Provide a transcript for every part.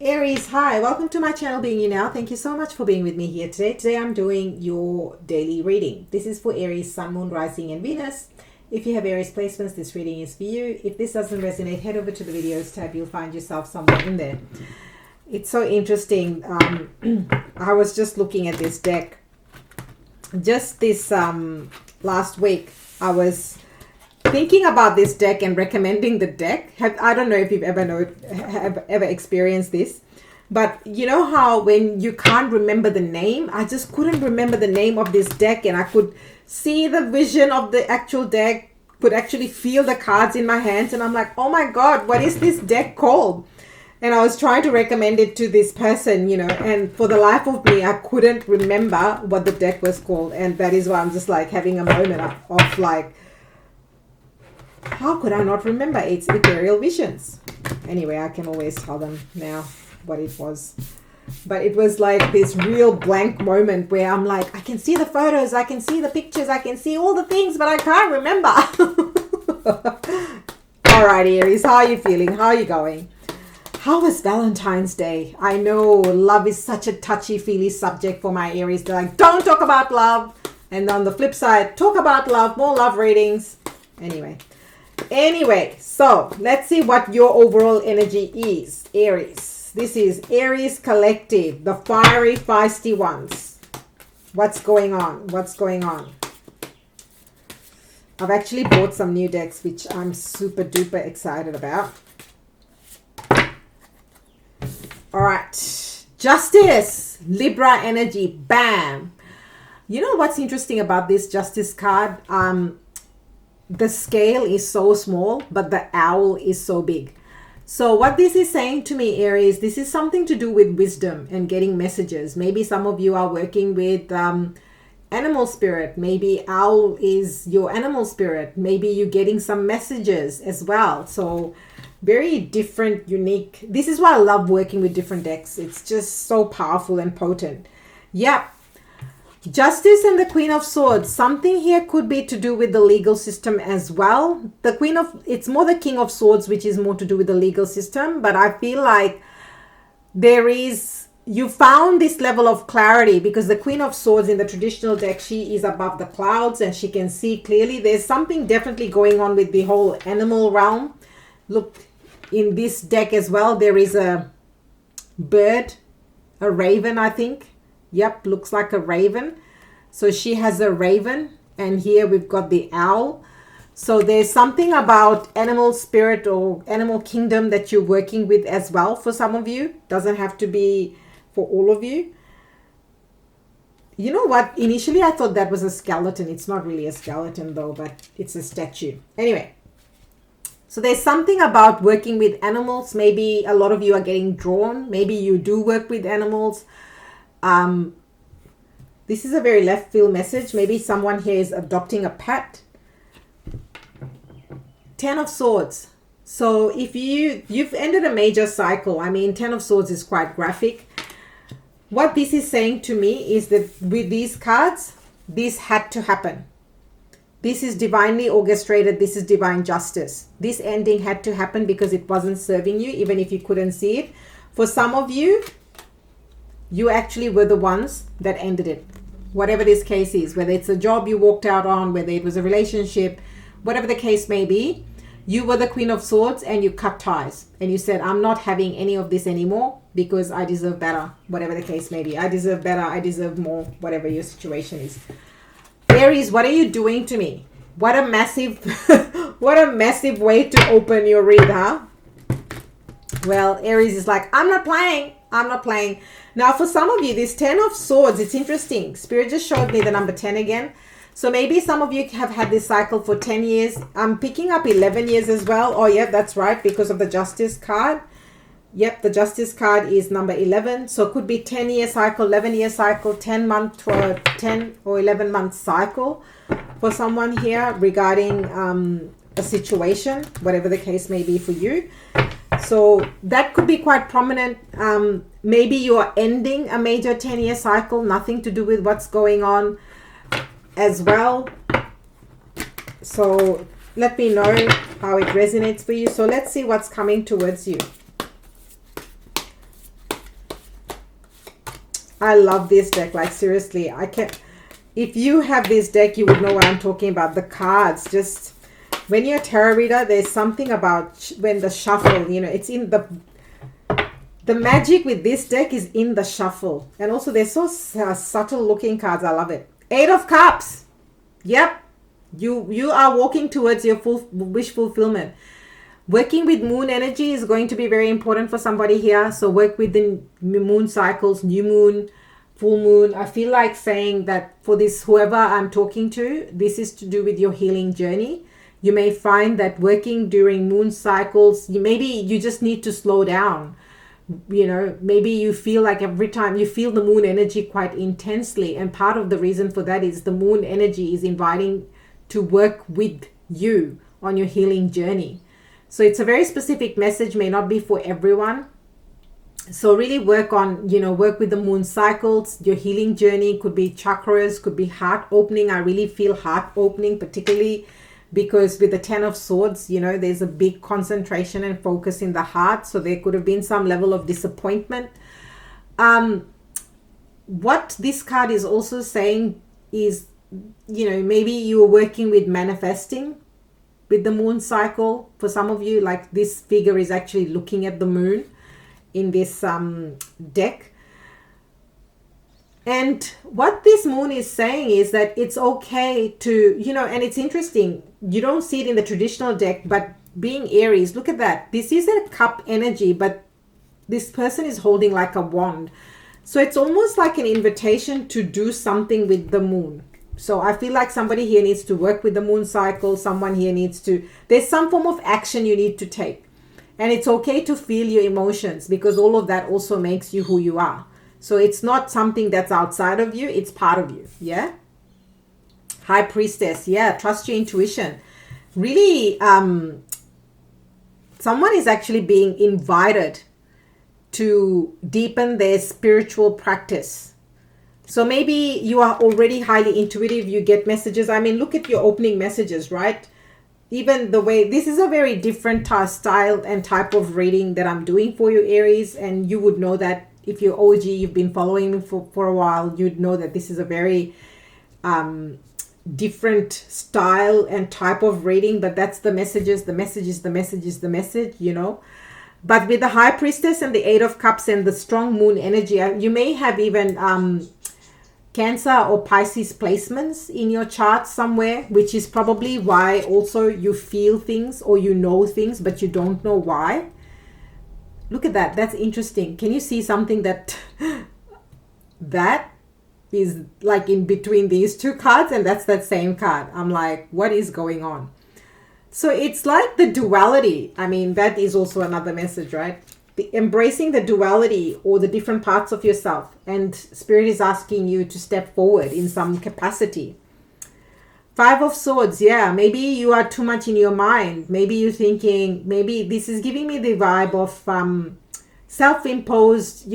Aries, hi, welcome to my channel Being You Now. Thank you so much for being with me here today. Today I'm doing your daily reading. This is for Aries, Sun, Moon, Rising and Venus. If you have Aries placements, this reading is for you. If this doesn't resonate, head over to the videos tab. You'll find yourself somewhere in there. It's so interesting. I was just looking at this deck. Just this last week, I was thinking about this deck and recommending the deck. I don't know if you've have ever experienced this, but you know how when you can't remember the name, I just couldn't remember the name of this deck, and I could see the vision of the actual deck, could actually feel the cards in my hands, and I'm like, oh my god, what is this deck called? And I was trying to recommend it to this person, and for the life of me, I couldn't remember what the deck was called. And that is why I'm just like having a moment of like, how could I not remember? It's Ethereal Visions. Anyway, I can always tell them now what it was. But it was like this real blank moment where I'm like, I can see the photos, I can see the pictures, I can see all the things, but I can't remember. All right, Aries, how are you feeling? How are you going? How was Valentine's Day? I know love is such a touchy-feely subject for my Aries. They're like, don't talk about love. And on the flip side, talk about love, more love readings. Anyway, so let's see what your overall energy is, Aries. This is Aries Collective, the fiery, feisty ones. What's going on? What's going on? I've actually bought some new decks, which I'm super duper excited about. All right, Justice, Libra energy, bam. You know what's interesting about this Justice card? The scale is so small, but the owl is so big. So what this is saying to me, Aries, this is something to do with wisdom and getting messages. Maybe some of you are working with animal spirit. Maybe owl is your animal spirit. Maybe you're getting some messages as well. So very different, unique. This is why I love working with different decks. It's just so powerful and potent. Yep. Justice and the Queen of Swords. Something here could be to do with the legal system as well. It's more the King of Swords, which is more to do with the legal system. But I feel like you found this level of clarity because the Queen of Swords in the traditional deck, she is above the clouds and she can see clearly. There's something definitely going on with the whole animal realm. Look, in this deck as well, there is a bird, a raven, I think. Yep, looks like a raven. So she has a raven, and here we've got the owl. So there's something about animal spirit or animal kingdom that you're working with as well for some of you. Doesn't have to be for all of you. You know what? Initially, I thought that was a skeleton. It's not really a skeleton though, but it's a statue. Anyway, so there's something about working with animals. Maybe a lot of you are getting drawn. Maybe you do work with animals. This is a very left field message. Maybe someone here is adopting a pet. 10 of Swords. So if you've ended a major cycle, I mean, 10 of Swords is quite graphic. What this is saying to me is that with these cards, this had to happen. This is divinely orchestrated. This is divine justice. This ending had to happen because it wasn't serving you, even if you couldn't see it. For some of you, you actually were the ones that ended it. Whatever this case is, whether it's a job you walked out on, whether it was a relationship, whatever the case may be, you were the Queen of Swords and you cut ties. And you said, I'm not having any of this anymore because I deserve better. Whatever the case may be. I deserve better. I deserve more. Whatever your situation is. Aries, what are you doing to me? What a massive, what a massive way to open your read, huh? Well, Aries is like, I'm not playing. I'm not playing. Now, for some of you, this 10 of Swords, it's interesting. Spirit just showed me the number 10 again. So maybe some of you have had this cycle for 10 years. I'm picking up 11 years as well. Oh, yeah, that's right, because of the Justice card. Yep, the Justice card is number 11. So it could be 10-year cycle, 11-year cycle, 10-month or 10 or 11-month cycle for someone here regarding a situation, whatever the case may be for you. So that could be quite prominent. Maybe you are ending a major 10-year cycle, nothing to do with what's going on as well. So let me know how it resonates for you. So let's see what's coming towards you. I love this deck. Like, seriously, I can't. If you have this deck, you would know what I'm talking about. The cards, just when you're a tarot reader, there's something about when the shuffle, it's in the magic with this deck is in the shuffle. And also, they're so subtle looking cards. I love it. 8 of Cups. Yep. You are walking towards your full wish fulfillment. Working with moon energy is going to be very important for somebody here. So work with the moon cycles, new moon, full moon. I feel like saying that for this, whoever I'm talking to, this is to do with your healing journey. You may find that working during moon cycles, maybe you just need to slow down. Maybe you feel like every time you feel the moon energy quite intensely. And part of the reason for that is the moon energy is inviting to work with you on your healing journey. So it's a very specific message, may not be for everyone. So really work with the moon cycles. Your healing journey could be chakras, could be heart opening. I really feel heart opening, particularly because with the 10 of Swords, there's a big concentration and focus in the heart. So there could have been some level of disappointment. What this card is also saying is, maybe you were working with manifesting with the moon cycle. For some of you, like this figure is actually looking at the moon in this deck. And what this moon is saying is that it's okay to, and it's interesting. You don't see it in the traditional deck, but being Aries, look at that. This is a cup energy, but this person is holding like a wand. So it's almost like an invitation to do something with the moon. So I feel like somebody here needs to work with the moon cycle. Someone here there's some form of action you need to take. And it's okay to feel your emotions, because all of that also makes you who you are. So it's not something that's outside of you. It's part of you. Yeah. High Priestess. Yeah. Trust your intuition. Really, someone is actually being invited to deepen their spiritual practice. So maybe you are already highly intuitive. You get messages. I mean, look at your opening messages, right? Even the way, this is a very different style and type of reading that I'm doing for you, Aries. And you would know that if you're OG, you've been following me for a while, you'd know that this is a very different style and type of reading. But that's the messages. The message is the message is the message, But with the High Priestess and the 8 of Cups and the strong moon energy, you may have even Cancer or Pisces placements in your chart somewhere, which is probably why also you feel things or you know things, but you don't know why. Look at that. That's interesting. Can you see something that is like in between these two cards? And that's that same card. I'm like, what is going on? So it's like the duality. I mean, that is also another message, right? Embracing the duality or the different parts of yourself, and Spirit is asking you to step forward in some capacity. 5 of Swords. Yeah, maybe you are too much in your mind. Maybe you're thinking, maybe this is giving me the vibe of self-imposed,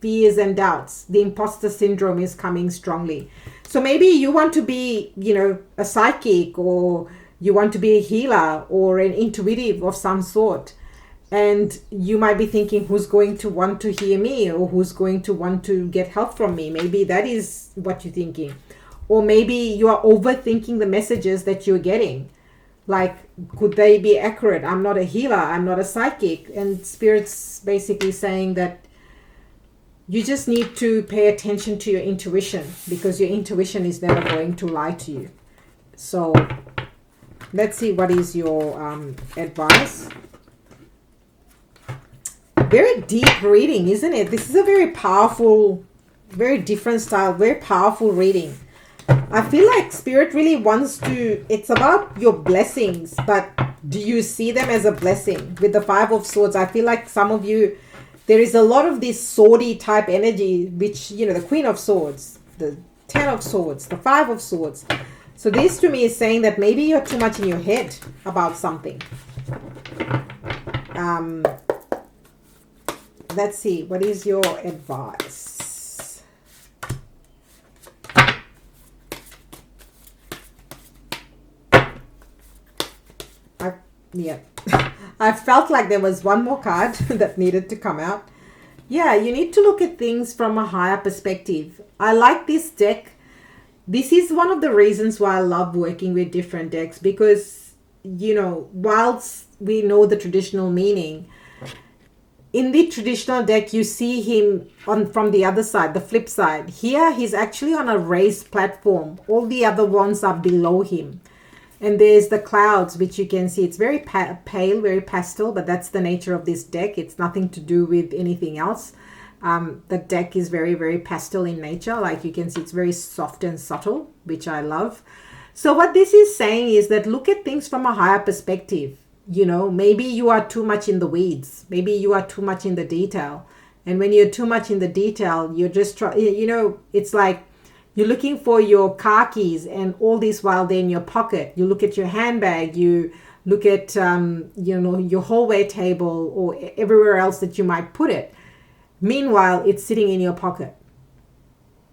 fears and doubts. The imposter syndrome is coming strongly. So maybe you want to be, a psychic, or you want to be a healer or an intuitive of some sort. And you might be thinking, who's going to want to hear me, or who's going to want to get help from me? Maybe that is what you're thinking. Or maybe you are overthinking the messages that you're getting. Like, could they be accurate? I'm not a healer. I'm not a psychic. And Spirit's basically saying that you just need to pay attention to your intuition, because your intuition is never going to lie to you. So let's see, what is your advice? Very deep reading, isn't it? This is a very powerful, very different style, very powerful reading. I feel like Spirit really wants to, it's about your blessings, but do you see them as a blessing? With the 5 of Swords, I feel like some of you, there is a lot of this swordy type energy, which, the Queen of Swords, the 10 of Swords, the 5 of Swords. So this to me is saying that maybe you're too much in your head about something. Let's see, what is your advice? I felt like there was one more card that needed to come out. Yeah, you need to look at things from a higher perspective. I like this deck. This is one of the reasons why I love working with different decks because, whilst we know the traditional meaning, in the traditional deck, you see him on from the other side, the flip side. Here, he's actually on a raised platform. All the other ones are below him. And there's the clouds, which you can see. It's very pale, very pastel, but that's the nature of this deck. It's nothing to do with anything else. The deck is very, very pastel in nature. Like you can see, it's very soft and subtle, which I love. So what this is saying is that look at things from a higher perspective. Maybe you are too much in the weeds. Maybe you are too much in the detail. And when you're too much in the detail, you're just it's like you're looking for your car keys and all this while they're in your pocket. You look at your handbag, you look at, your hallway table or everywhere else that you might put it. Meanwhile, it's sitting in your pocket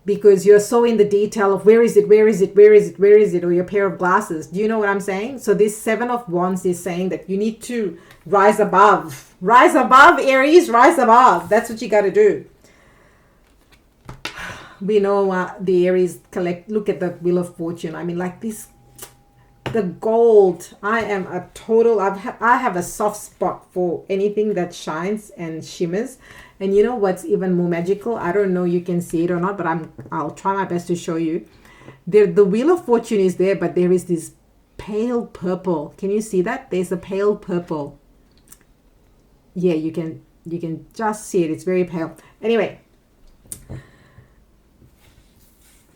because you're so in the detail of where is it, or your pair of glasses. Do you know what I'm saying? So this 7 of Wands is saying that you need to rise above. Rise above, Aries, rise above. That's what you got to do. We know the Aries look at the Wheel of Fortune. I mean, like this, the gold. I have a soft spot for anything that shines and shimmers. And you know what's even more magical? I don't know you can see it or not, but I'll try my best to show you. The Wheel of Fortune is there, but there is this pale purple. Can you see that? There's a pale purple. Yeah, you can just see it. It's very pale. Anyway,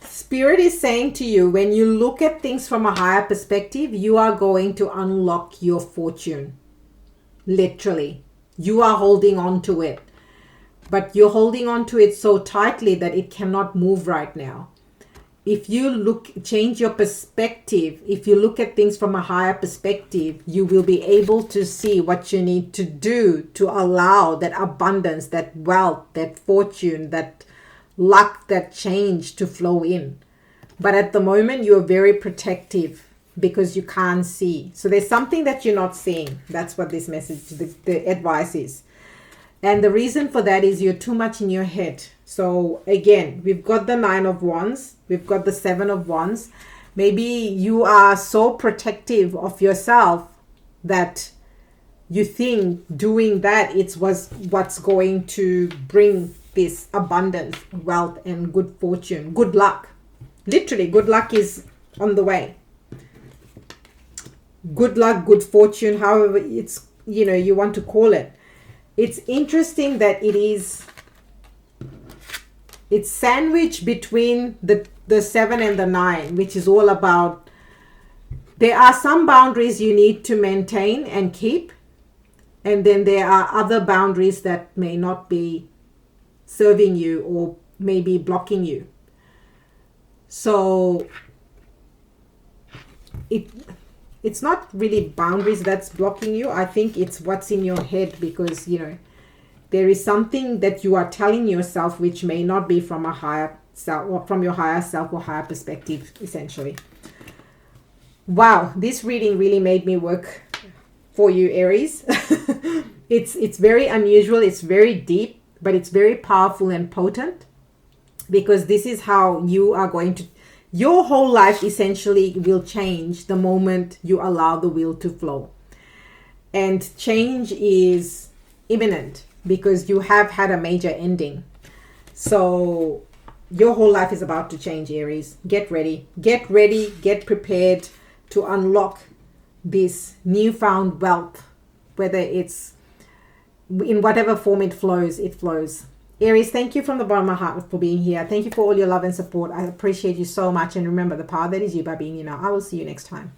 Spirit is saying to you, when you look at things from a higher perspective, you are going to unlock your fortune. Literally. You are holding on to it. But you're holding on to it so tightly that it cannot move right now. If you change your perspective, if you look at things from a higher perspective, you will be able to see what you need to do to allow that abundance, that wealth, that fortune, that luck, that change to flow in. But at the moment, you're very protective because you can't see. So there's something that you're not seeing. That's what this message, the advice is. And the reason for that is you're too much in your head. So again, we've got the 9 of Wands. We've got the 7 of Wands. Maybe you are so protective of yourself that you think doing that it's what's going to bring this abundance, wealth, and good fortune, good luck. Literally, good luck is on the way. Good luck, good fortune, however it's, you want to call it. It's interesting that it's sandwiched between the 7 and the 9, which is all about, there are some boundaries you need to maintain and keep. And then there are other boundaries that may not be serving you or maybe blocking you. So it's not really boundaries that's blocking you. I think it's what's in your head because, there is something that you are telling yourself which may not be from a higher self or from your higher self or higher perspective, essentially. Wow, this reading really made me work for you, Aries. It's very unusual. It's very deep, but it's very powerful and potent because this is how you are going to, your whole life essentially will change the moment you allow the wheel to flow. And change is imminent because you have had a major ending. So your whole life is about to change, Aries. Get ready, get prepared to unlock this newfound wealth, whether it's in whatever form it flows, it flows. Aries, thank you from the bottom of my heart for being here. Thank you for all your love and support. I appreciate you so much. And remember, the power that is you by being you now. I will see you next time.